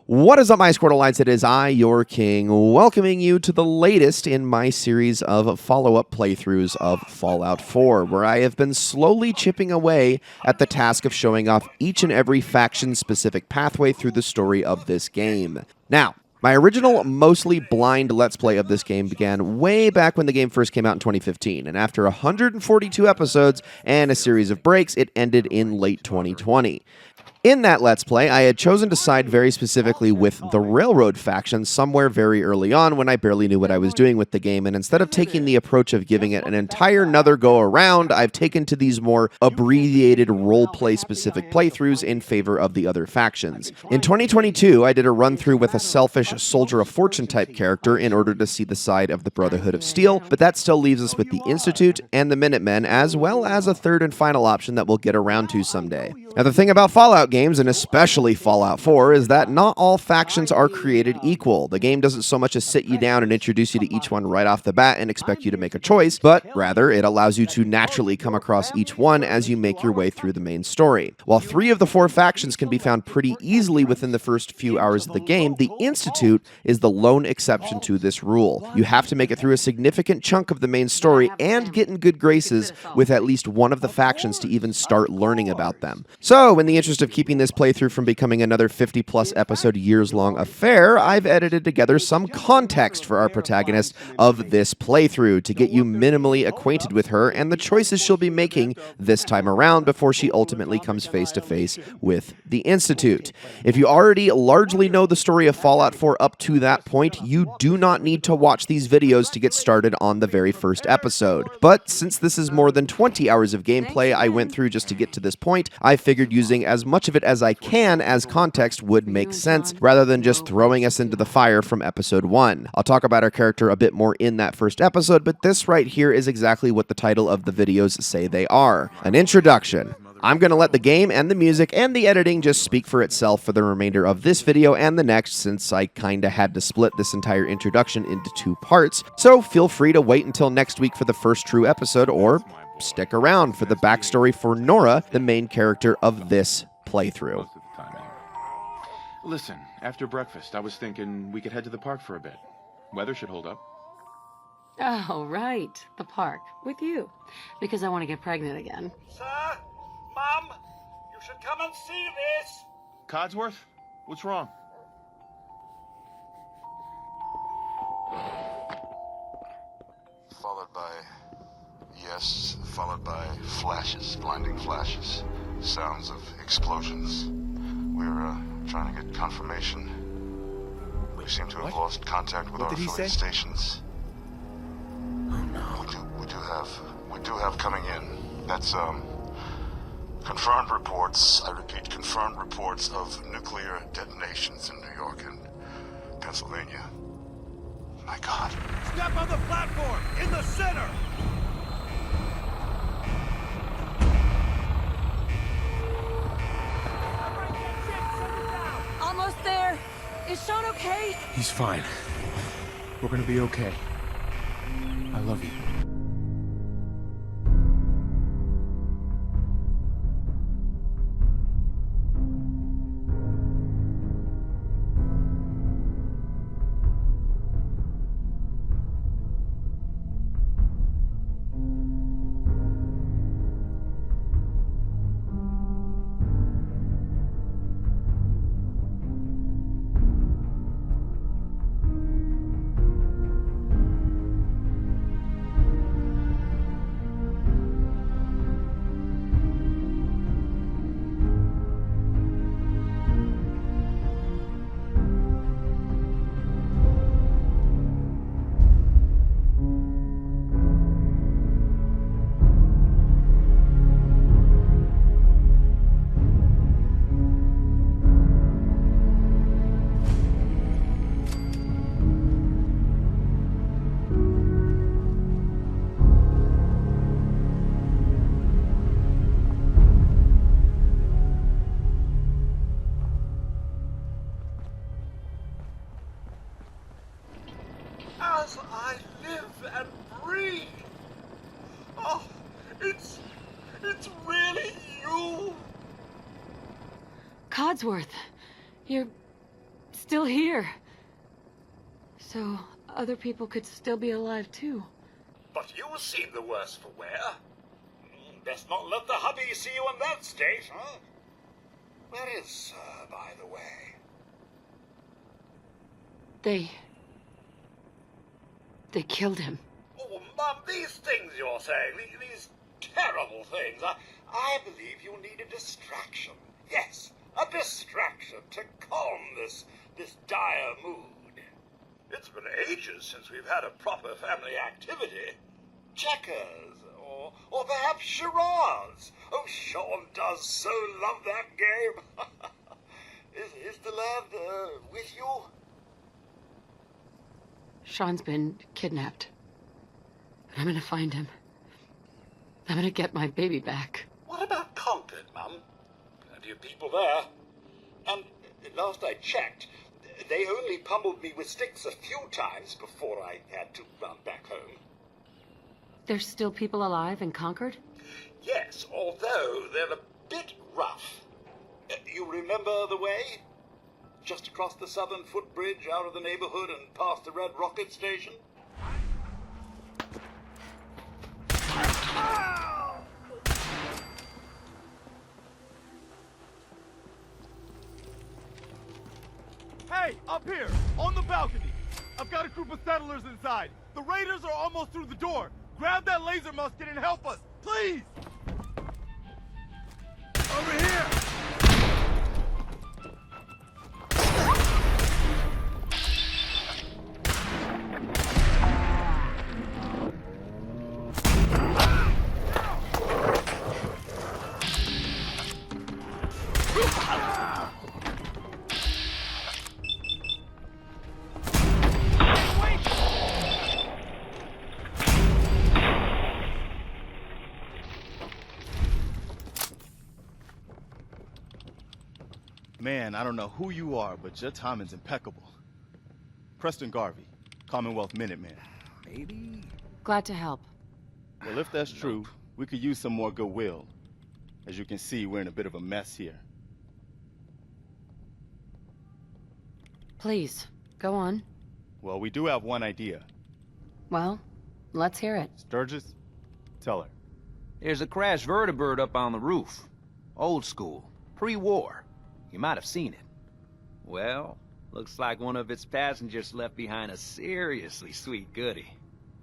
What is up, my Squirtleites? It is I, your king, welcoming you to the latest in my series of follow-up playthroughs of Fallout 4, where I have been slowly chipping away at the task of showing off each and every faction-specific pathway through the story of this game. Now, my original, mostly blind Let's Play of this game began way back when the game first came out in 2015, and after 142 episodes and a series of breaks, it ended in late 2020. In that Let's Play, I had chosen to side very specifically with the Railroad faction somewhere very early on when I barely knew what I was doing with the game, and instead of taking the approach of giving it an entire nother go around, I've taken to these more abbreviated roleplay specific playthroughs in favor of the other factions. In 2022, I did a run-through with a selfish Soldier of Fortune type character in order to see the side of the Brotherhood of Steel, but that still leaves us with the Institute and the Minutemen, as well as a third and final option that we'll get around to someday. Now, the thing about Fallout games, and especially Fallout 4, is that not all factions are created equal. The game doesn't so much as sit you down and introduce you to each one right off the bat and expect you to make a choice, but rather it allows you to naturally come across each one as you make your way through the main story. While 3 of the 4 factions can be found pretty easily within the first few hours of the game, the Institute is the lone exception to this rule. You have to make it through a significant chunk of the main story and get in good graces with at least one of the factions to even start learning about them. So, in the interest of keeping this playthrough from becoming another 50-plus episode years-long affair, I've edited together some context for our protagonist of this playthrough to get you minimally acquainted with her and the choices she'll be making this time around before she ultimately comes face-to-face with the Institute. If you already largely know the story of Fallout 4 up to that point, you do not need to watch these videos to get started on the very first episode. But since this is more than 20 hours of gameplay I went through just to get to this point, I figured using as much of it as I can as context would make sense, rather than just throwing us into the fire from episode 1. I'll talk about our character a bit more in that first episode, but this right here is exactly what the title of the videos say they are: an introduction. I'm going to let the game and the music and the editing just speak for itself for the remainder of this video and the next, since I kinda had to split this entire introduction into 2 parts, so feel free to wait until next week for the first true episode, or stick around for the backstory for Nora, the main character of this playthrough. Listen, after breakfast, I was thinking we could head to the park for a bit. Weather should hold up. Oh, right. The park. With you. Because I want to get pregnant again. Sir? Mum? You should come and see this! Codsworth? What's wrong? Followed by flashes, blinding flashes, sounds of explosions. We're trying to get confirmation. We seem to have lost contact with our affiliate stations. Oh no. We do have coming in. That's confirmed reports. I repeat, confirmed reports of nuclear detonations in New York and Pennsylvania. My God. Step on the platform! In the center! Almost there. Is Sean okay? He's fine. We're gonna be okay. I love you. As I live and breathe! Oh, it's really you! Codsworth, you're still here. So other people could still be alive too. But you seem the worse for wear. Best not let the hubby see you in that state, huh? Where is Sir, by the way? They killed him. Oh, Mum, these things you're saying, these terrible things, I believe you need a distraction. Yes, a distraction to calm this dire mood. It's been ages since we've had a proper family activity. Checkers, or perhaps charades. Oh, Sean does so love that game. Is the lad with you? Sean's been kidnapped. But I'm gonna find him. I'm gonna get my baby back. What about Concord, Mum? Plenty of people there. And last I checked, they only pummeled me with sticks a few times before I had to run back home. There's still people alive in Concord? Yes, although they're a bit rough. You remember the way? Just across the southern footbridge, out of the neighborhood and past the Red Rocket Station? Hey, up here, on the balcony. I've got a group of settlers inside. The raiders are almost through the door. Grab that laser musket and help us, please! Over here! Man, I don't know who you are, but your timing's impeccable. Preston Garvey, Commonwealth Minuteman. Maybe? Glad to help. Well, if that's true, we could use some more goodwill. As you can see, we're in a bit of a mess here. Please, go on. Well, we do have one idea. Well, let's hear it. Sturgis, tell her. There's a crashed vertibird up on the roof. Old school, pre-war. You might have seen it. Well, looks like one of its passengers left behind a seriously sweet goodie.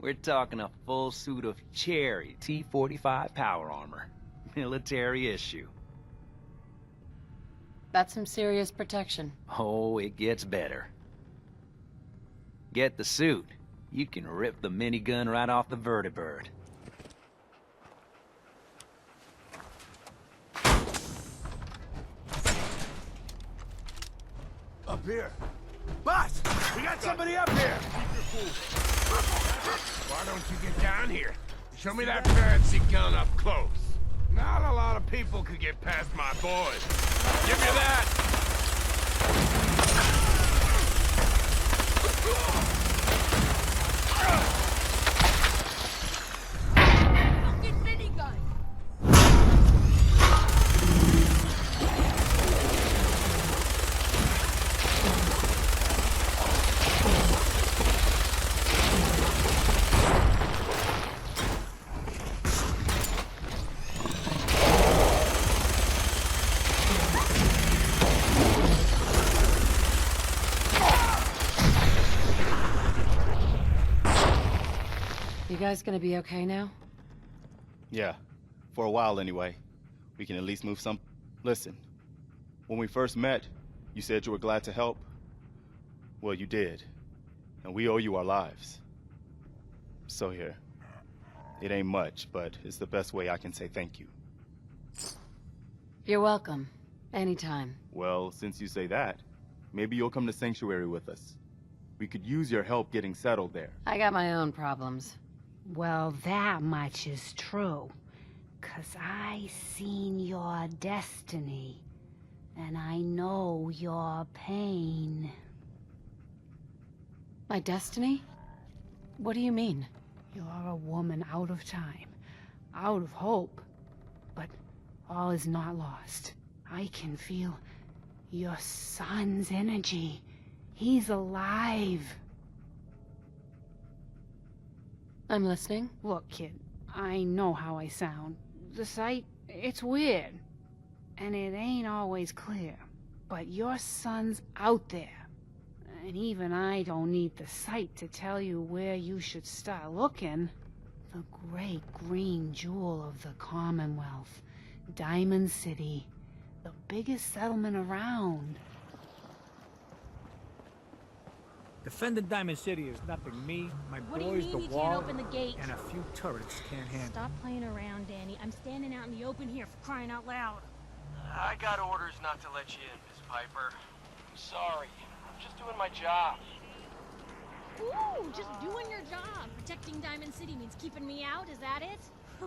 We're talking a full suit of cherry T-45 power armor. Military issue. That's some serious protection. Oh, it gets better. Get the suit. You can rip the minigun right off the vertibird. Up here. Boss, we got somebody up here. Why don't you get down here? Show me that fancy gun up close. Not a lot of people could get past my boys. Give me that! Fucking minigun! You guys gonna be okay now? Yeah, for a while anyway. We can at least move some... Listen, when we first met, you said you were glad to help. Well, you did. And we owe you our lives. So here. It ain't much, but it's the best way I can say thank you. You're welcome. Anytime. Well, since you say that, maybe you'll come to Sanctuary with us. We could use your help getting settled there. I got my own problems. Well, that much is true. 'Cause I seen your destiny. And I know your pain. My destiny? What do you mean? You're a woman out of time. Out of hope. But all is not lost. I can feel your son's energy. He's alive. I'm listening. Look, kid, I know how I sound. The sight, it's weird. And it ain't always clear. But your son's out there. And even I don't need the sight to tell you where you should start looking. The great green jewel of the Commonwealth. Diamond City. The biggest settlement around. Defending Diamond City is nothing me, my What do you boys, mean the you wall, can't open the gate? and a few turrets can't handle. Stop playing around, Danny. I'm standing out in the open here for crying out loud. I got orders not to let you in, Miss Piper. I'm sorry. I'm just doing my job. Ooh, just doing your job. Protecting Diamond City means keeping me out, is that it?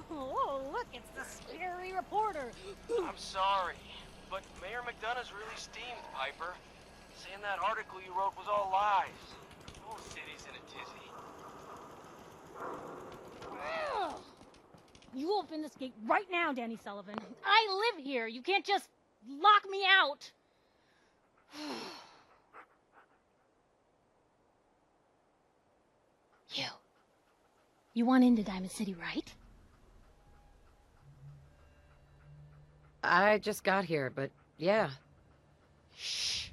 Oh, look, it's the scary reporter. I'm sorry, but Mayor McDonough's really steamed, Piper. Saying that article you wrote was all lies. The whole city's in a tizzy. Ugh. You open this gate right now, Danny Sullivan. I live here. You can't just lock me out. You want into Diamond City, right? I just got here, but yeah. Shh.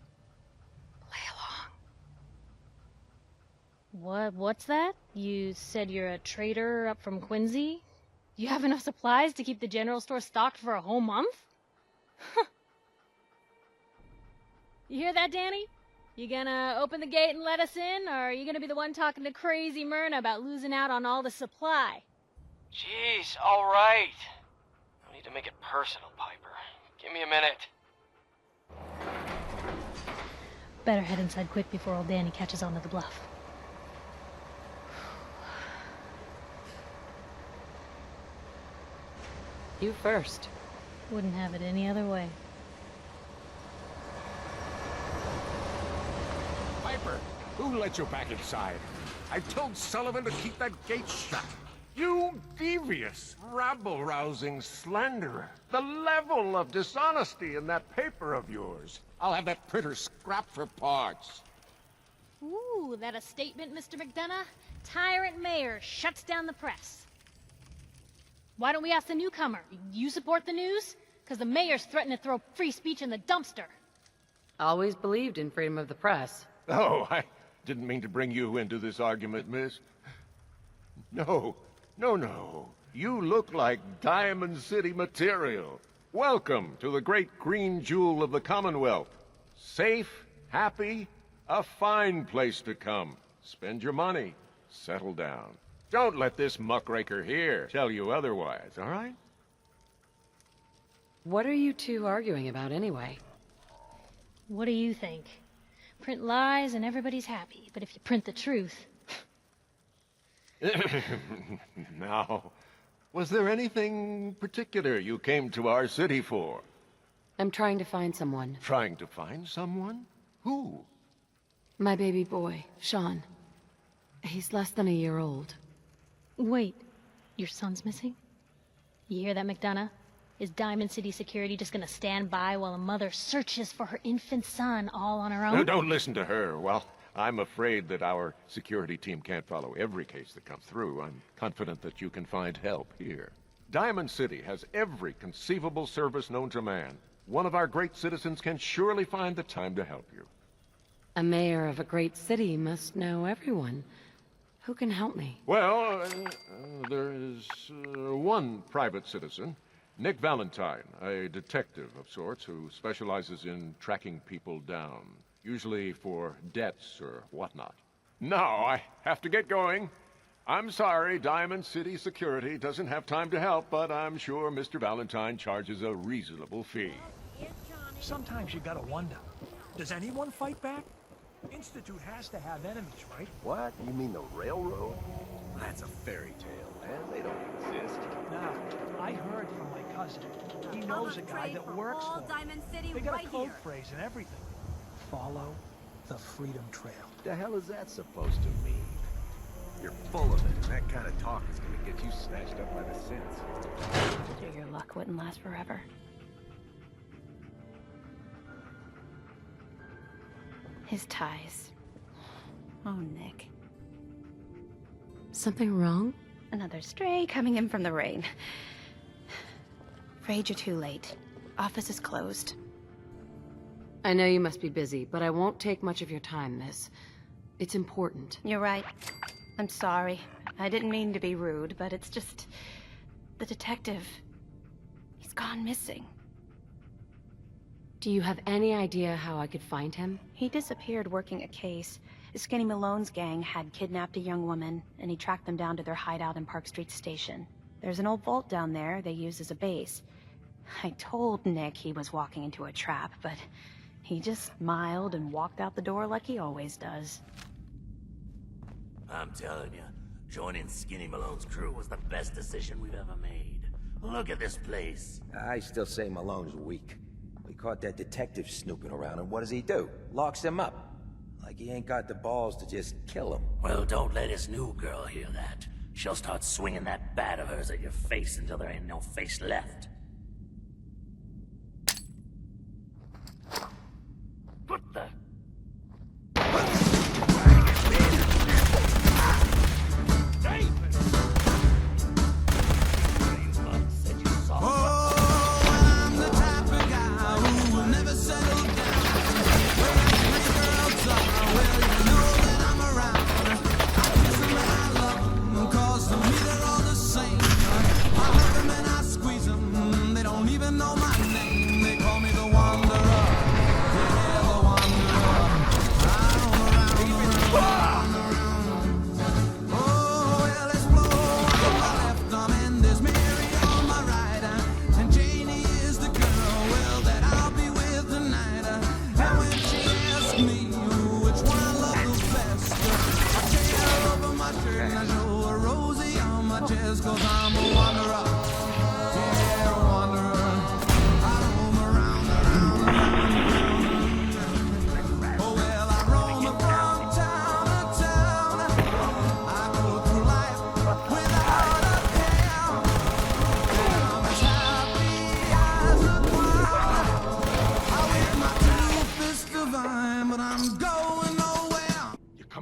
Play along. What's that? You said you're a trader up from Quincy? You have enough supplies to keep the general store stocked for a whole month? You hear that, Danny? You gonna open the gate and let us in, or are you gonna be the one talking to crazy Myrna about losing out on all the supply? Jeez, all right. No need to make it personal, Piper. Give me a minute. Better head inside quick before old Danny catches on to the bluff. You first. Wouldn't have it any other way. Piper, who let you back inside? I told Sullivan to keep that gate shut. You devious, rabble-rousing slanderer. The level of dishonesty in that paper of yours. I'll have that printer scrapped for parts. Ooh, that a statement, Mr. McDonough? Tyrant mayor shuts down the press. Why don't we ask the newcomer? You support the news? Because the mayor's threatening to throw free speech in the dumpster. Always believed in freedom of the press. Oh, I didn't mean to bring you into this argument, miss. No. You look like Diamond City material. Welcome to the great green jewel of the Commonwealth. Safe, happy, a fine place to come. Spend your money. Settle down. Don't let this muckraker here tell you otherwise, all right? What are you two arguing about anyway? What do you think? Print lies and everybody's happy, but if you print the truth... Now, was there anything particular you came to our city for? I'm trying to find someone. Trying to find someone? Who? My baby boy, Sean. He's less than a year old. Wait, your son's missing? You hear that, McDonough? Is Diamond City security just gonna stand by while a mother searches for her infant son all on her own? No, don't listen to her. Well, I'm afraid that our security team can't follow every case that comes through. I'm confident that you can find help here. Diamond City has every conceivable service known to man. One of our great citizens can surely find the time to help you. A mayor of a great city must know everyone. Who can help me? Well, there is one private citizen, Nick Valentine, a detective of sorts who specializes in tracking people down, usually for debts or whatnot. Now, I have to get going. I'm sorry, Diamond City Security doesn't have time to help, but I'm sure Mr. Valentine charges a reasonable fee. Sometimes you gotta wonder, does anyone fight back? Institute has to have enemies, right? What? You mean the railroad? That's a fairy tale, man. They don't exist. Now, I heard from my cousin. He knows a guy that works for Diamond City. They got right a code here. phrase and everything. Follow the Freedom Trail. The hell is that supposed to mean? You're full of it, and that kind of talk is gonna get you snatched up by the synths. So your luck wouldn't last forever. His ties. Oh, Nick. Something wrong? Another stray coming in from the rain. Afraid you're too late. Office is closed. I know you must be busy, but I won't take much of your time, miss. It's important. You're right. I'm sorry. I didn't mean to be rude, but it's just... the detective... he's gone missing. Do you have any idea how I could find him? He disappeared working a case. Skinny Malone's gang had kidnapped a young woman, and he tracked them down to their hideout in Park Street Station. There's an old vault down there they use as a base. I told Nick he was walking into a trap, but he just smiled and walked out the door like he always does. I'm telling you, joining Skinny Malone's crew was the best decision we've ever made. Look at this place. I still say Malone's weak. We caught that detective snooping around, and what does he do? Locks him up. Like he ain't got the balls to just kill him. Well, don't let his new girl hear that. She'll start swinging that bat of hers at your face until there ain't no face left. What the?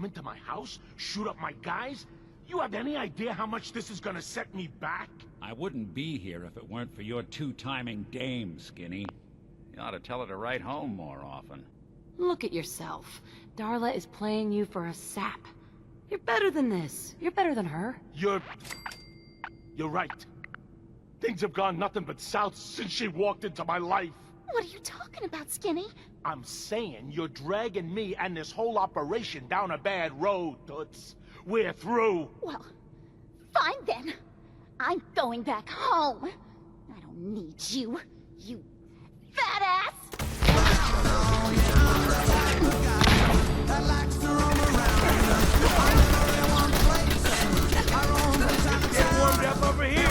Into my house, shoot up my guys? You have any idea how much this is gonna set me back? I wouldn't be here if it weren't for your two-timing dame, Skinny. You ought to tell her to write home more often. Look at yourself. Darla is playing you for a sap. You're better than this. You're better than her. You're right. Things have gone nothing but south since she walked into my life. What are you talking about, Skinny? I'm saying you're dragging me and this whole operation down a bad road, Toots. We're through. Well, fine then. I'm going back home. I don't need you, you fat ass! Get warmed up over here!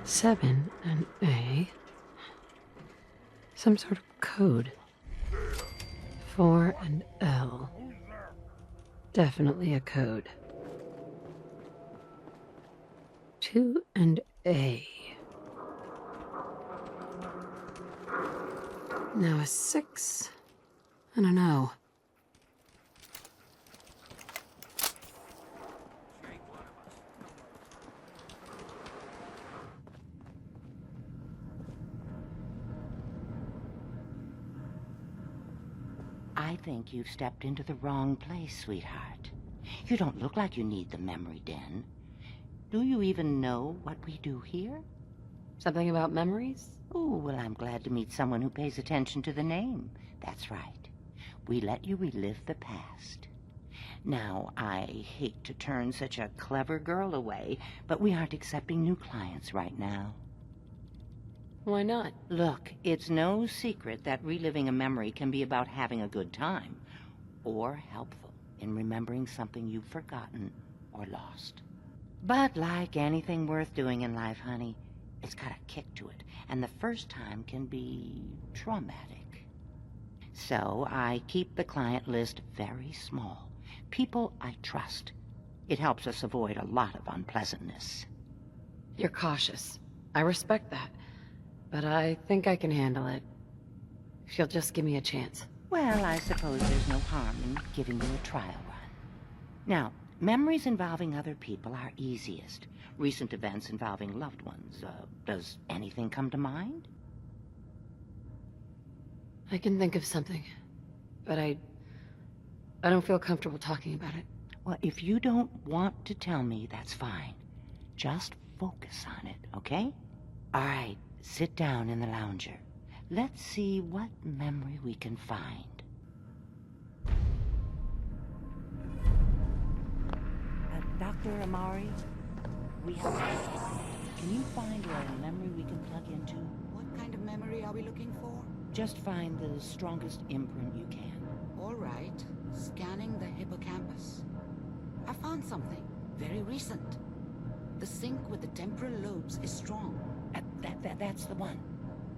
Seven and A. Some sort of code. 4 and L. Definitely a code. 2 and A. Now a 6 and an O. I think you've stepped into the wrong place, sweetheart. You don't look like you need the memory den. Do you even know what we do here? Something about memories? Oh, well, I'm glad to meet someone who pays attention to the name. That's right. We let you relive the past. Now, I hate to turn such a clever girl away, but we aren't accepting new clients right now. Why not? Look, it's no secret that reliving a memory can be about having a good time, or helpful in remembering something you've forgotten or lost. But like anything worth doing in life, honey, it's got a kick to it, and the first time can be traumatic. So I keep the client list very small. People I trust. It helps us avoid a lot of unpleasantness. You're cautious. I respect that. But I think I can handle it. If you'll just give me a chance. Well, I suppose there's no harm in giving you a trial run. Now, memories involving other people are easiest. Recent events involving loved ones. Does anything come to mind? I can think of something. But I don't feel comfortable talking about it. Well, if you don't want to tell me, that's fine. Just focus on it, okay? All right. Sit down in the lounger. Let's see what memory we can find. Dr. Amari, we have a Can you find a memory we can plug into? What kind of memory are we looking for? Just find the strongest imprint you can. All right. Scanning the hippocampus. I found something. Very recent. The sync with the temporal lobes is strong. That's the one.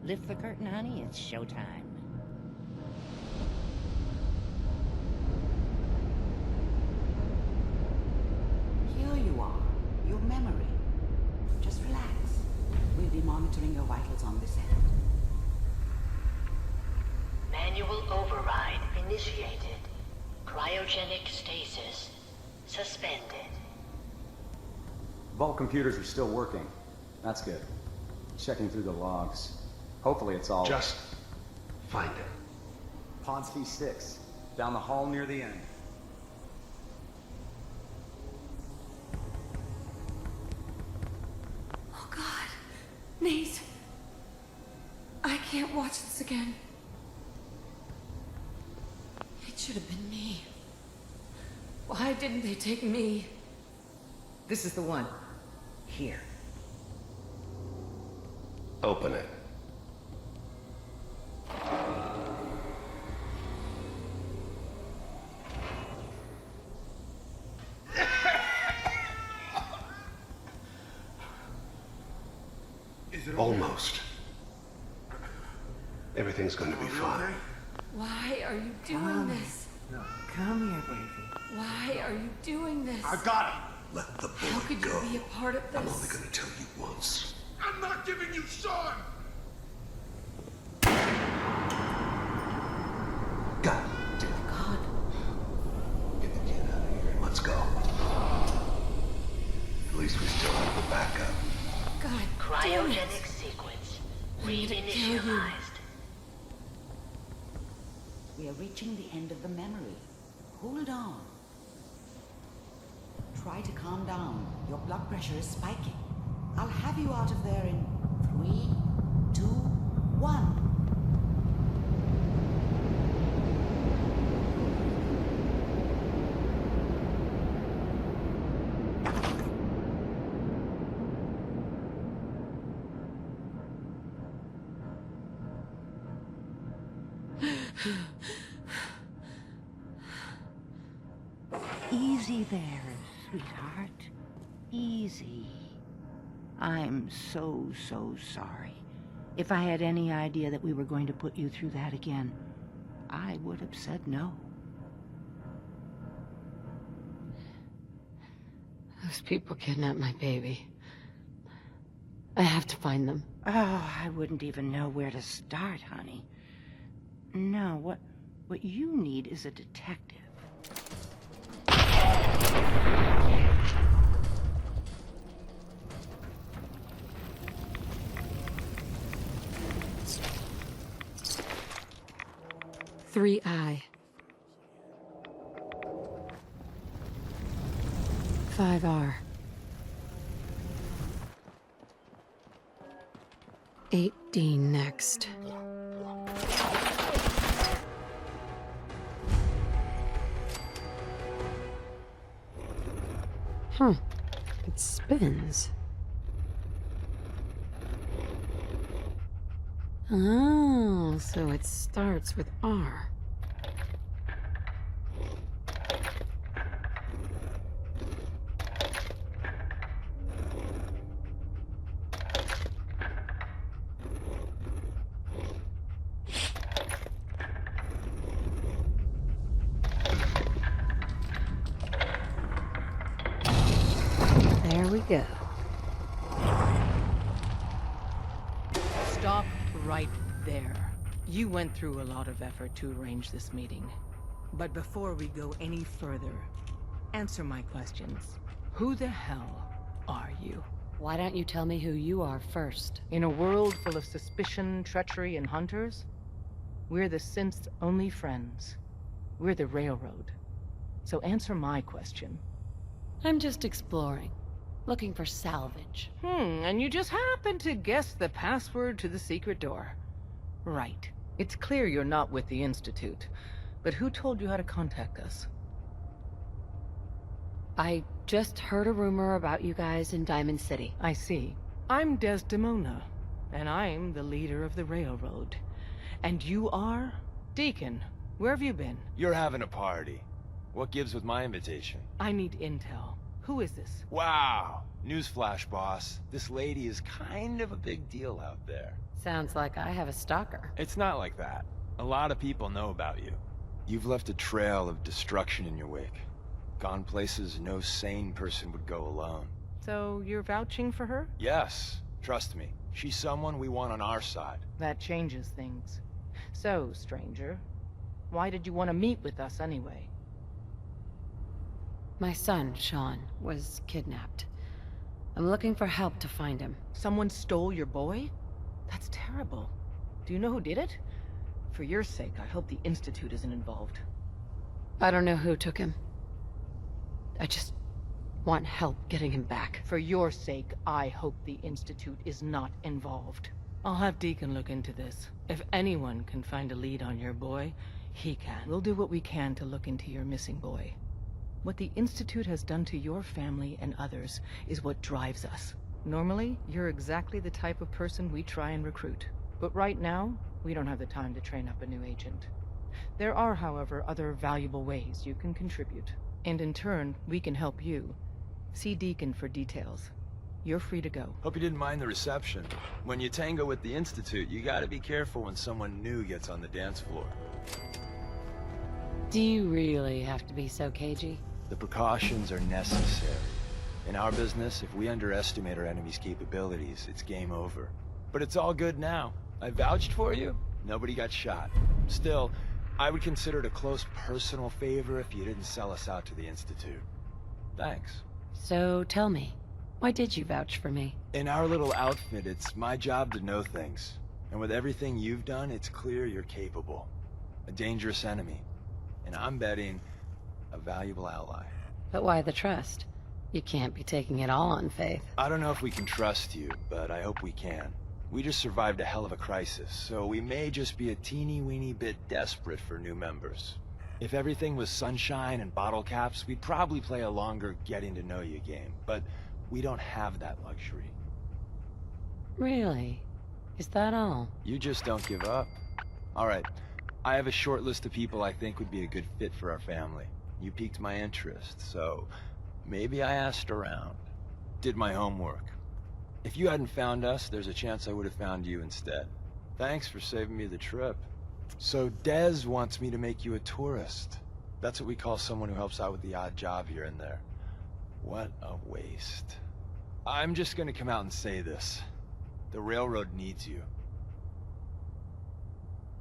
Lift the curtain, honey. It's showtime. Here you are. Your memory. Just relax. We'll be monitoring your vitals on this end. Manual override initiated. Cryogenic stasis suspended. Vault computers are still working. That's good. Checking through the logs. Hopefully it's all... Just find it. Ponsky 6. Down the hall near the end. Oh, God. Nate. I can't watch this again. It should have been me. Why didn't they take me? This is the one. Here. Open it. Almost. Everything's going to be fine. Why are you doing this? No, come here, baby. Why are you doing this? I got it. Let the boy How could go. you be a part of this? I'm only going to tell you once. I'm not giving you Sean! God. God. Get the kid out of here and let's go. At least we still have the backup. God Cryogenic sequence reinitialized. We are reaching the end of the memory. Hold on. Try to calm down. Your blood pressure is spiking. I'll have you out of there in 3, 2, 1. Easy there, sweetheart. Easy. I'm so sorry. If I had any idea that we were going to put you through that again, I would have said no. Those people kidnapped my baby. I have to find them. Oh, I wouldn't even know where to start, honey. No, what you need is a detective. Three I. 5R. 8D next. Huh. It spins. Oh, so it starts with R. There we go. Stop right there. You went through a lot of effort to arrange this meeting. But before we go any further, answer my questions. Who the hell are you? Why don't you tell me who you are first? In a world full of suspicion, treachery, and hunters, we're the synth's only friends. We're the Railroad. So answer my question. I'm just exploring. Looking for salvage. And you just happened to guess the password to the secret door. Right. It's clear you're not with the Institute. But who told you how to contact us? I just heard a rumor about you guys in Diamond City. I see. I'm Desdemona, and I'm the leader of the Railroad. And you are? Deacon, where have you been? You're having a party. What gives with my invitation? I need intel. Who is this? Wow. Newsflash, boss. This lady is kind of a big deal out there. Sounds like I have a stalker. It's not like that. A lot of people know about you. You've left a trail of destruction in your wake. Gone places no sane person would go alone. So you're vouching for her? Yes. Trust me. She's someone we want on our side. That changes things. So, stranger, why did you want to meet with us anyway? My son, Sean, was kidnapped. I'm looking for help to find him. Someone stole your boy? That's terrible. Do you know who did it? For your sake, I hope the Institute isn't involved. I don't know who took him. I just want help getting him back. For your sake, I hope the Institute is not involved. I'll have Deacon look into this. If anyone can find a lead on your boy, he can. We'll do what we can to look into your missing boy. What the Institute has done to your family and others is what drives us. Normally, you're exactly the type of person we try and recruit. But right now, we don't have the time to train up a new agent. There are, however, other valuable ways you can contribute. And in turn, we can help you. See Deacon for details. You're free to go. Hope you didn't mind the reception. When you tango with the Institute, you gotta be careful when someone new gets on the dance floor. Do you really have to be so cagey? The precautions are necessary. In our business, if we underestimate our enemy's capabilities, it's game over. But it's all good now. I vouched for you. Nobody got shot. Still, I would consider it a close personal favor if you didn't sell us out to the Institute. Thanks. So tell me, why did you vouch for me? In our little outfit, it's my job to know things. And with everything you've done, it's clear you're capable. A dangerous enemy. And I'm betting a valuable ally. But why the trust? You can't be taking it all on faith. I don't know if we can trust you, but I hope we can. We just survived a hell of a crisis, so we may just be a teeny-weeny bit desperate for new members. If everything was sunshine and bottle caps, we'd probably play a longer getting-to-know-you game, but we don't have that luxury. Really? Is that all? You just don't give up. All right, I have a short list of people I think would be a good fit for our family. You piqued my interest, so maybe I asked around. Did my homework. If you hadn't found us, there's a chance I would have found you instead. Thanks for saving me the trip. So Dez wants me to make you a tourist. That's what we call someone who helps out with the odd job here and there. What a waste. I'm just gonna come out and say this. The Railroad needs you.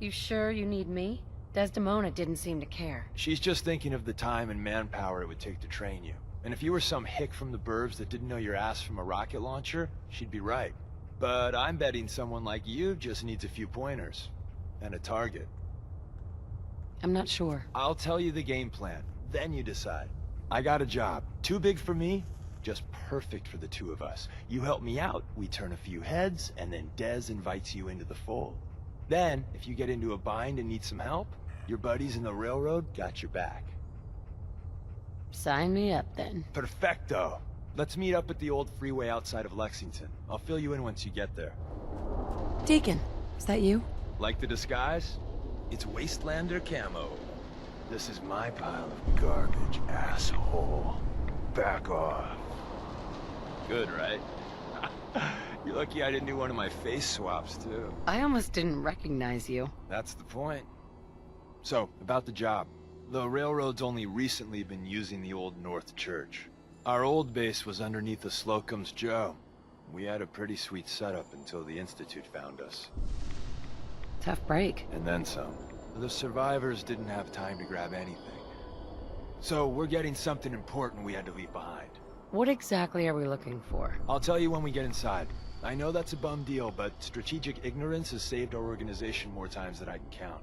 You sure you need me? Desdemona didn't seem to care. She's just thinking of the time and manpower it would take to train you. And if you were some hick from the burbs that didn't know your ass from a rocket launcher, she'd be right. But I'm betting someone like you just needs a few pointers. And a target. I'm not sure. I'll tell you the game plan, then you decide. I got a job. Too big for me, just perfect for the two of us. You help me out, we turn a few heads, and then Dez invites you into the fold. Then, if you get into a bind and need some help, your buddies in the railroad got your back. Sign me up, then. Perfecto. Let's meet up at the old freeway outside of Lexington. I'll fill you in once you get there. Deacon, is that you? Like the disguise? It's Wastelander camo. This is my pile of garbage, asshole. Back off. Good, right? You're lucky I didn't do one of my face swaps, too. I almost didn't recognize you. That's the point. So, about the job. The railroad's only recently been using the old North Church. Our old base was underneath the Slocum's Joe. We had a pretty sweet setup until the Institute found us. Tough break. And then some. The survivors didn't have time to grab anything. So, we're getting something important we had to leave behind. What exactly are we looking for? I'll tell you when we get inside. I know that's a bum deal, but strategic ignorance has saved our organization more times than I can count.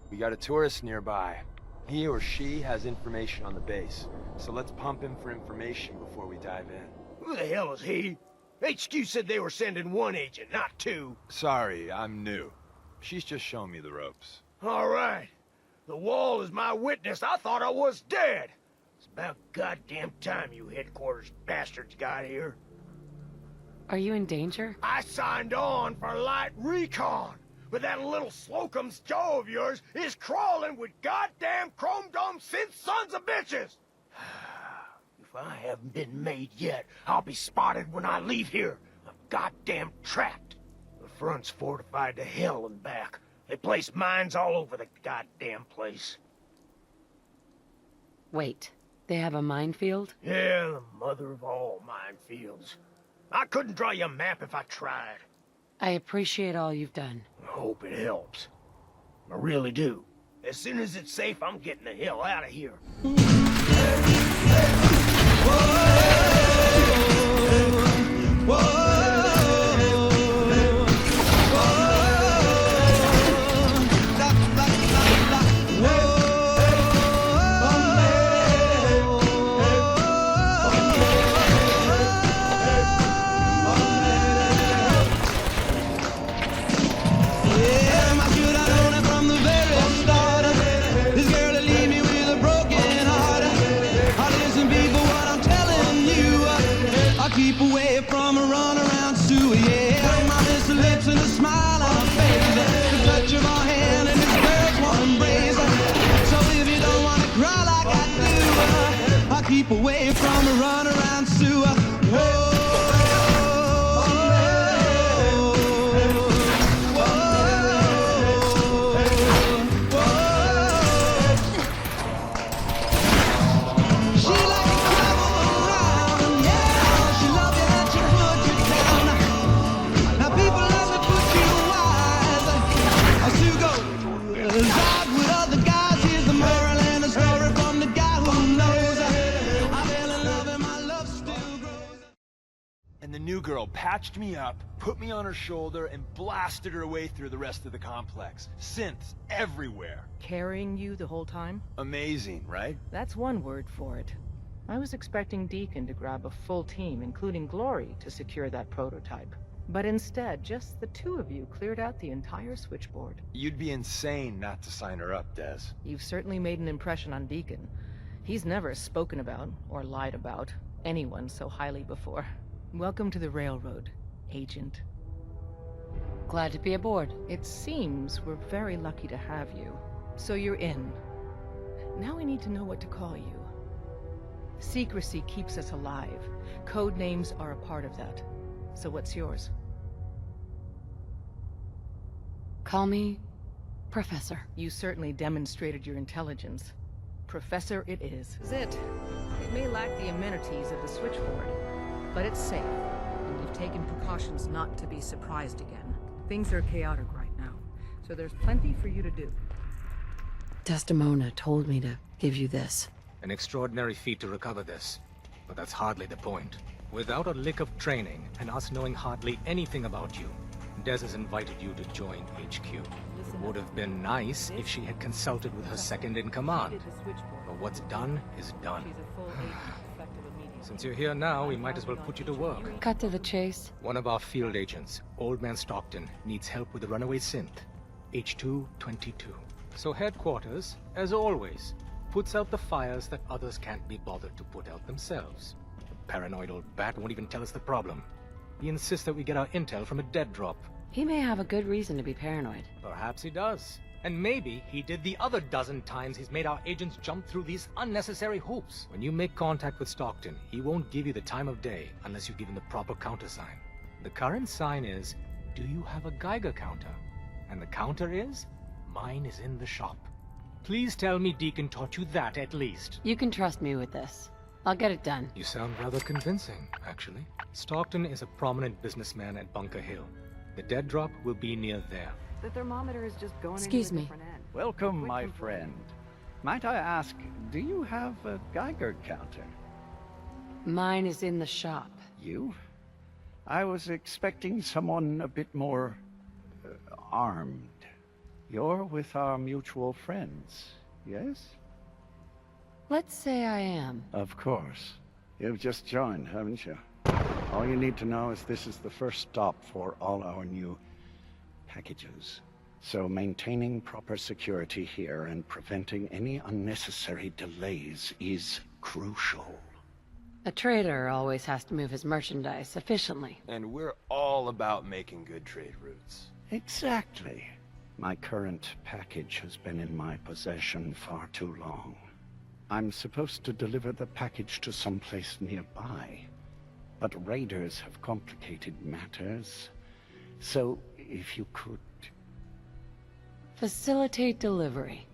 We got a tourist nearby. He or she has information on the base, so let's pump him for information before we dive in. Who the hell is he? HQ said they were sending one agent, not two. Sorry, I'm new. She's just showing me the ropes. All right. The wall is my witness. I thought I was dead. It's about goddamn time you headquarters bastards got here. Are you in danger? I signed on for light recon, but that little Slocum's Joe of yours is crawling with goddamn chrome dome synth sons of bitches. If I haven't been made yet, I'll be spotted when I leave here. I'm goddamn trapped. The front's fortified to hell and back. They place mines all over the goddamn place. Wait, they have a minefield? Yeah, the mother of all minefields. I couldn't draw you a map if I tried. I appreciate all you've done. I hope it helps. I really do. As soon as it's safe, I'm getting the hell out of here. Keep away from a runaround Sue, yeah. My little lips and a smile on her face, the touch of her hand and this girl's warm embrace. So if you don't wanna cry like I do, I'll keep away from a runaround Sue. Whoa. And the new girl patched me up, put me on her shoulder, and blasted her way through the rest of the complex. Synths everywhere. Carrying you the whole time? Amazing, right? That's one word for it. I was expecting Deacon to grab a full team, including Glory, to secure that prototype. But instead, just the two of you cleared out the entire switchboard. You'd be insane not to sign her up, Des. You've certainly made an impression on Deacon. He's never spoken about, or lied about, anyone so highly before. Welcome to the Railroad, Agent. Glad to be aboard. It seems we're very lucky to have you. So you're in. Now we need to know what to call you. Secrecy keeps us alive. Code names are a part of that. So what's yours? Call me Professor. You certainly demonstrated your intelligence. Professor it is. It may lack the amenities of the switchboard, but it's safe, and we've taken precautions not to be surprised again. Things are chaotic right now, so there's plenty for you to do. Desdemona told me to give you this. An extraordinary feat to recover this. But that's hardly the point. Without a lick of training, and us knowing hardly anything about you, Des has invited you to join HQ. It would have been nice if she had consulted with her second-in-command. But what's done is done. Since you're here now, we might as well put you to work. Cut to the chase. One of our field agents, Old Man Stockton, needs help with the runaway synth. H222. So headquarters, as always, puts out the fires that others can't be bothered to put out themselves. The paranoid old bat won't even tell us the problem. He insists that we get our intel from a dead drop. He may have a good reason to be paranoid. Perhaps he does. And maybe he did the other dozen times he's made our agents jump through these unnecessary hoops. When you make contact with Stockton, he won't give you the time of day unless you give him the proper countersign. The current sign is, do you have a Geiger counter? And the counter is, mine is in the shop. Please tell me Deacon taught you that at least. You can trust me with this. I'll get it done. You sound rather convincing, actually. Stockton is a prominent businessman at Bunker Hill. The dead drop will be near there. The thermometer is just going Excuse me. Welcome, my friend. Might I ask, do you have a Geiger counter? Mine is in the shop. You? I was expecting someone a bit more armed. You're with our mutual friends, yes? Let's say I am. Of course. You've just joined, haven't you? All you need to know is this is the first stop for all our new packages. So maintaining proper security here and preventing any unnecessary delays is crucial. A trader always has to move his merchandise efficiently. And we're all about making good trade routes. Exactly. My current package has been in my possession far too long. I'm supposed to deliver the package to someplace nearby, but raiders have complicated matters. So, if you could... Facilitate delivery.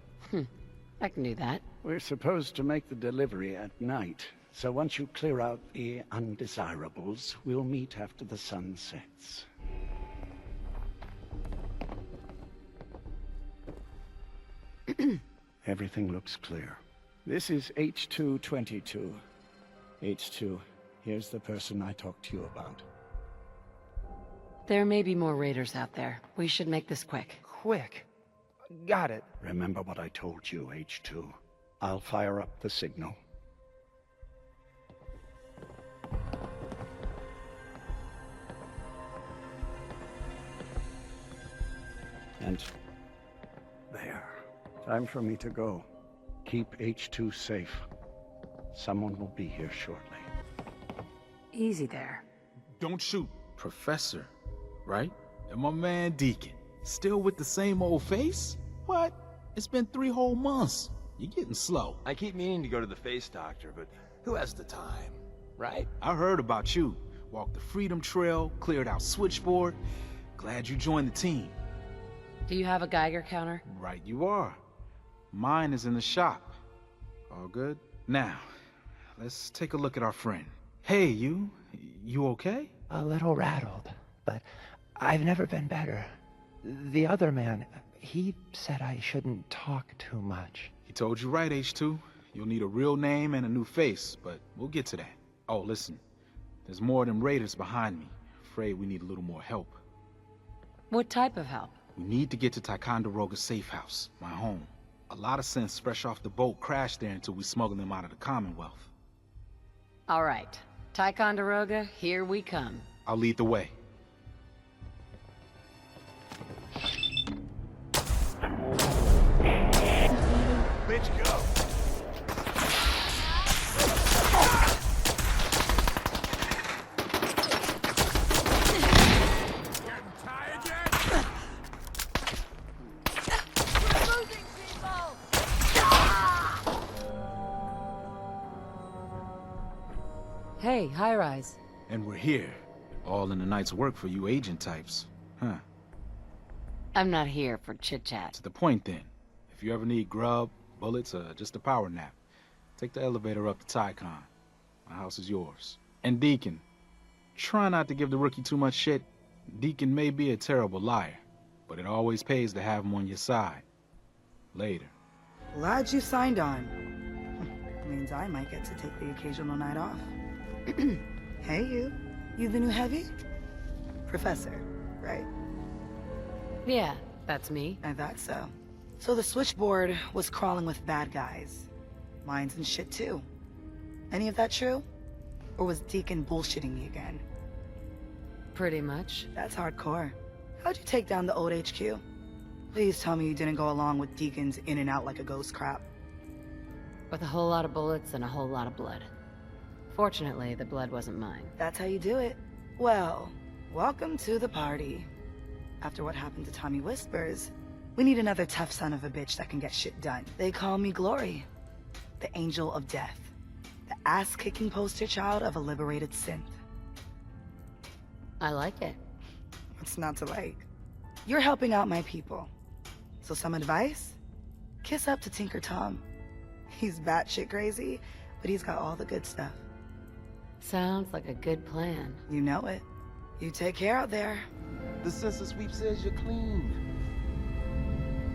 I can do that. We're supposed to make the delivery at night, so once you clear out the undesirables, we'll meet after the sun sets. Everything looks clear. This is H222. H2, here's the person I talked to you about. There may be more raiders out there. We should make this quick. Quick. Got it. Remember what I told you, H2. I'll fire up the signal. And there. Time for me to go. Keep H2 safe. Someone will be here shortly. Easy there. Don't shoot. Professor, right? And my man Deacon. Still with the same old face? What? It's been 3 whole months. You're getting slow. I keep meaning to go to the face doctor, but who has the time, right? I heard about you. Walked the Freedom Trail, cleared out Switchboard. Glad you joined the team. Do you have a Geiger counter? Right you are. Mine is in the shop. All good? Now, let's take a look at our friend. Hey, you okay? A little rattled, but I've never been better. The other man, he said I shouldn't talk too much. He told you right, H2. You'll need a real name and a new face, but we'll get to that. Oh, listen. There's more of them raiders behind me. Afraid we need a little more help. What type of help? We need to get to Ticonderoga's safe house, my home. A lot of synths fresh off the boat crashed there until we smuggled them out of the Commonwealth. All right. Ticonderoga, here we come. I'll lead the way. Let's go. Hey, high-rise. And we're here. All in the night's work for you agent types. Huh. I'm not here for chit-chat. To the point then. If you ever need grub, bullets, or just a power nap, take the elevator up to Tycon. My house is yours. And Deacon, try not to give the rookie too much shit. Deacon may be a terrible liar, but but it always pays to have them on your side. Later. Glad you signed on. Means I might get to take the occasional night off. Hey, you. You the new heavy? Professor, right? Yeah, that's me. I thought so. So the switchboard was crawling with bad guys. Mines and shit, too. Any of that true? Or was Deacon bullshitting me again? Pretty much. That's hardcore. How'd you take down the old HQ? Please tell me you didn't go along with Deacon's in and out like a ghost crap. With a whole lot of bullets and a whole lot of blood. Fortunately, the blood wasn't mine. That's how you do it. Well, welcome to the party. After what happened to Tommy Whispers, we need another tough son of a bitch that can get shit done. They call me Glory, the Angel of Death, the ass-kicking poster child of a liberated synth. I like it. What's not to like? You're helping out my people. So some advice? Kiss up to Tinker Tom. He's batshit crazy, but he's got all the good stuff. Sounds like a good plan. You know it. You take care out there. The census sweep says you're clean.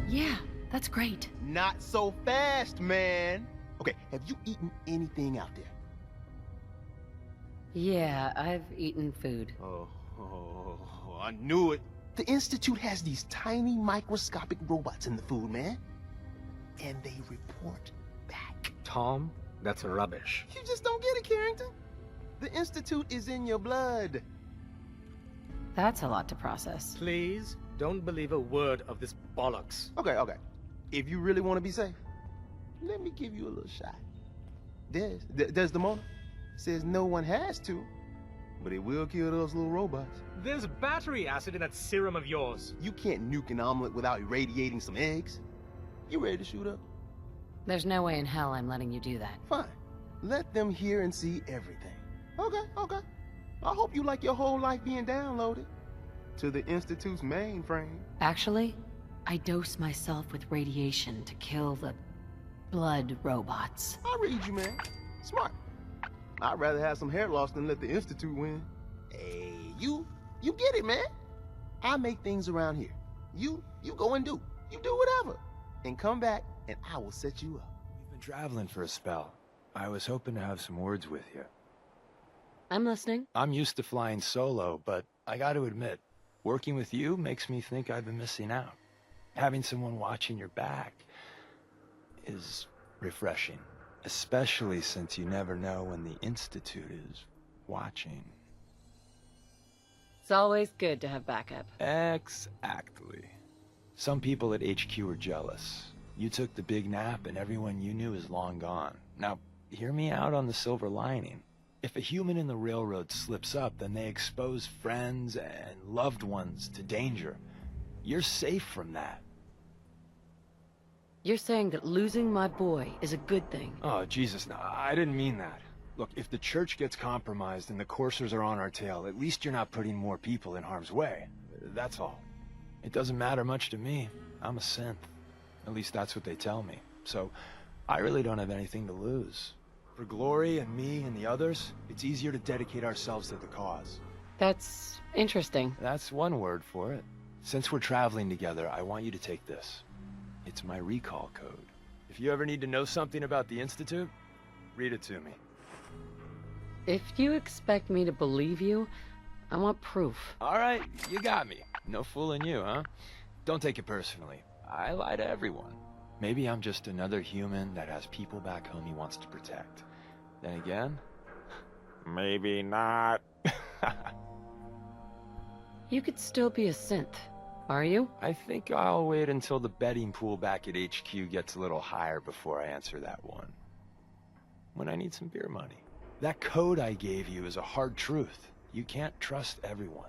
Yeah, that's great. Not so fast, man. Okay, have you eaten anything out there? Yeah, I've eaten food. Oh, I knew it. The Institute has these tiny microscopic robots in the food, man. And they report back. Tom, that's rubbish. You just don't get it, Carrington. The Institute is in your blood. That's a lot to process. Please, don't believe a word of this bollocks. Okay. If you really want to be safe, let me give you a little shot. Desdemona says no one has to, but it will kill those little robots. There's battery acid in that serum of yours. You can't nuke an omelet without irradiating some eggs. You ready to shoot up? There's no way in hell I'm letting you do that. Fine. Let them hear and see everything. Okay. I hope you like your whole life being downloaded to the Institute's mainframe. Actually, I dose myself with radiation to kill the blood robots. I read you, man. Smart. I'd rather have some hair loss than let the Institute win. Hey, you get it, man. I make things around here. You go and do. You do whatever. And come back, and I will set you up. We've been traveling for a spell. I was hoping to have some words with you. I'm listening. I'm used to flying solo, but I gotta admit, working with you makes me think I've been missing out. Having someone watching your back is refreshing, especially since you never know when the Institute is watching. It's always good to have backup. Exactly. Some people at HQ are jealous. You took the big nap and everyone you knew is long gone. Now, hear me out on the silver lining. If a human in the railroad slips up, then they expose friends and loved ones to danger. You're safe from that. You're saying that losing my boy is a good thing? Oh, Jesus, no, I didn't mean that. Look, if the church gets compromised and the coursers are on our tail, at least you're not putting more people in harm's way. That's all. It doesn't matter much to me. I'm a synth. At least that's what they tell me. So, I really don't have anything to lose. For Glory and me and the others, it's easier to dedicate ourselves to the cause. That's interesting. That's one word for it. Since we're traveling together, I want you to take this. It's my recall code. If you ever need to know something about the Institute, read it to me. If you expect me to believe you, I want proof. All right, you got me. No fooling you, huh? Don't take it personally. I lie to everyone. Maybe I'm just another human that has people back home he wants to protect. Then again, maybe not. You could still be a synth, are you? I think I'll wait until the betting pool back at HQ gets a little higher before I answer that one. When I need some beer money. That code I gave you is a hard truth. You can't trust everyone.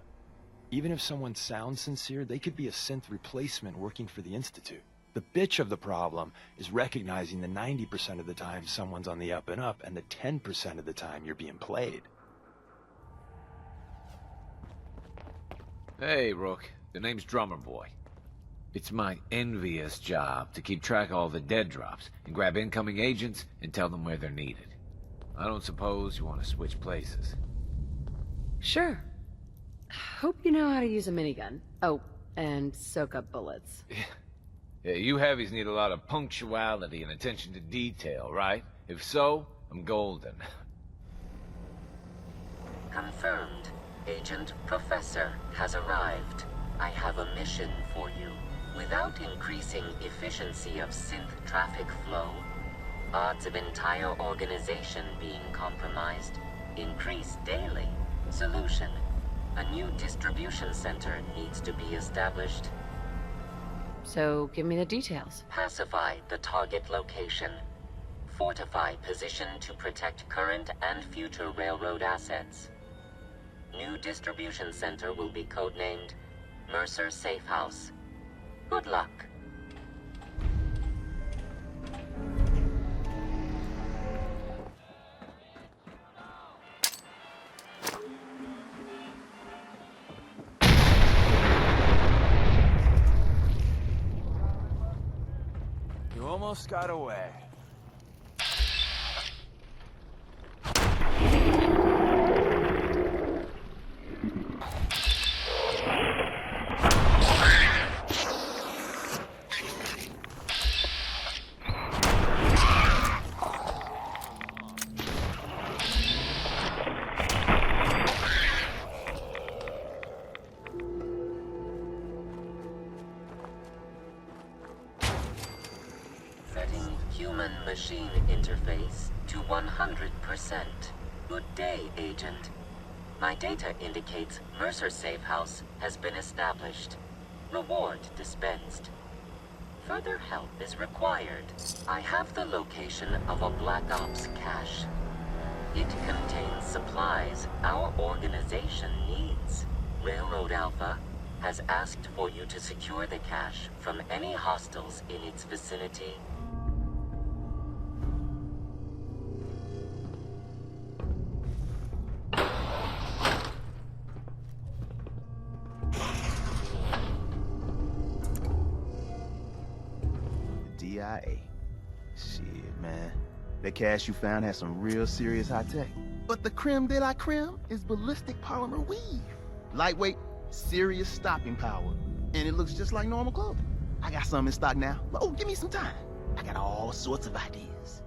Even if someone sounds sincere, they could be a synth replacement working for the Institute. The bitch of the problem is recognizing the 90% of the time someone's on the up and up, and the 10% of the time you're being played. Hey, Rook. The name's Drummer Boy. It's my envious job to keep track of all the dead drops and grab incoming agents and tell them where they're needed. I don't suppose you want to switch places. Sure. Hope you know how to use a minigun. Oh, And soak up bullets. Yeah, you heavies need a lot of punctuality and attention to detail, right? If so, I'm golden. Confirmed. Agent Professor has arrived. I have a mission for you. Without increasing efficiency of synth traffic flow, odds of entire organization being compromised increase daily. Solution: a new distribution center needs to be established. So, give me the details. Pacify the target location. Fortify position to protect current and future railroad assets. New distribution center will be codenamed Mercer Safe House. Good luck. You almost got away. Setting human-machine interface to 100%. Good day, Agent. My data indicates Mercer Safe House has been established. Reward dispensed. Further help is required. I have the location of a Black Ops cache. It contains supplies our organization needs. Railroad Alpha has asked for you to secure the cache from any hostiles in its vicinity. DIA. Shit, man. That cache you found has some real serious high tech. But the creme de la creme is ballistic polymer weave. Lightweight, serious stopping power. And it looks just like normal clothing. I got some in stock now. Oh, give me some time. I got all sorts of ideas.